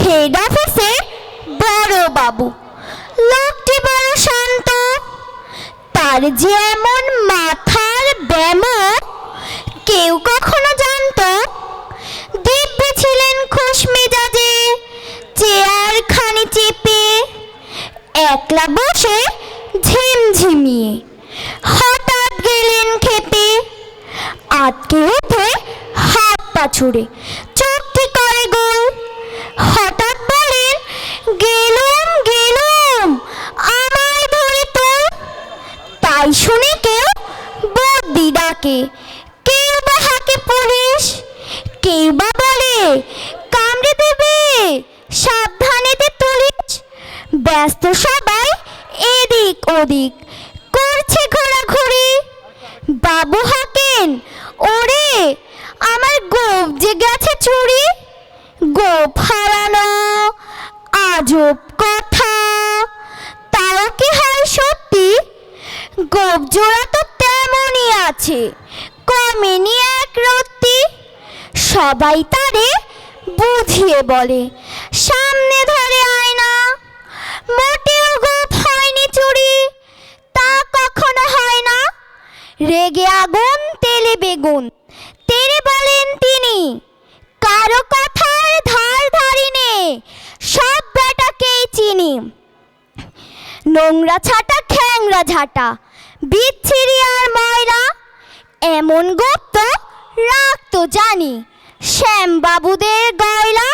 Head অফিসে বড় বাবু, লোকটি বড় শান্ত, তার যে এমন মাথার ব্যামো কেউ কখনো জানতো? দিব্যি ছিলেন খুশ মেজাজে, চেয়ার খানি চেপে একলা বসে ঝিমঝিমিয়ে। হঠাৎ গেলেন খেতে, আটকে উঠে হাত পা ছুড়ে চোখটি করে গোল। হঠাৎ বলেন, গেলুম গেলুম, আমায় ধরে তোল। তাই শুনে কেউ বদ্যি ডাকে, কেউ বা হাঁকে পুলিশ, কেউ বা বলে কামড়ে দেবে, সাবধানে দে তুলিস। ব্যস্ত সবাই এদিক ওদিক করছে ঘোরাঘুরি। বাবু হাঁকেন, ওরে আমার গোপ যে গেছে চুরি। গোপ হারানো আজব কথা, তাও কি হয় সত্যি? গোপ জোড়া তো তেমনই আছে, কমেনি এক রত্তি। সবাই তারে বুঝিয়ে বলে, সামনে ধরে আয়না। মোটেও গোপ হয়নি চুরি, তা কখনো হয় না। রেগে আগুন তেলে বেগুন, তেরে বলেন তিনি, কারো কথার ধার ধারি নে, সব বেটাকেই চিনি। নোংরা ছাটা খ্যাংরা ঝাঁটা, বিচ্ছিরি আর ময়রা, এমন গোপ তো রাখতো জানি শ্যামবাবুদের গয়লা।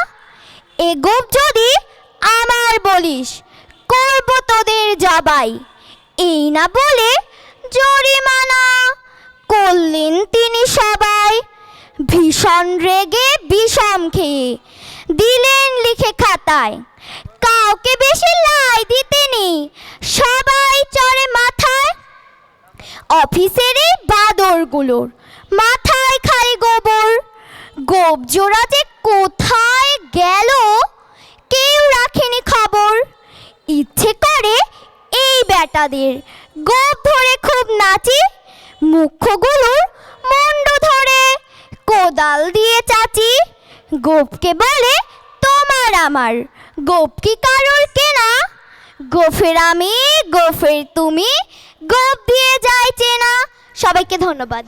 এ গোপ যদি আমার বলিস, করব তোদের জবাই। এই না বলে জরিমানা করলেন তিনি সবাই। ভীষণ রেগে বিষম খেয়ে দিলেন লিখে খাতায়, কাউকে বেশি লাই দিতেনি, সবাই চড়ে মাথায়। অফিসের এই বাদরগুলোর মাথায় খালি গোবর। গোপ জোড়া যে কোথায় গেল কেউ রাখেনি খবর। ইচ্ছে করে এই বেটাদের গোপ ধরে খুব নাচি, মুখ্যগুলোর মুন্ড ধরে কোদাল দিয়ে চাচি। গোপকে বলে তোমার আমার, গোপ কি কারোর কেনা? গোফের আমি গোফের তুমি, গোপ দিয়ে যায় চেনা। সবাইকে ধন্যবাদ।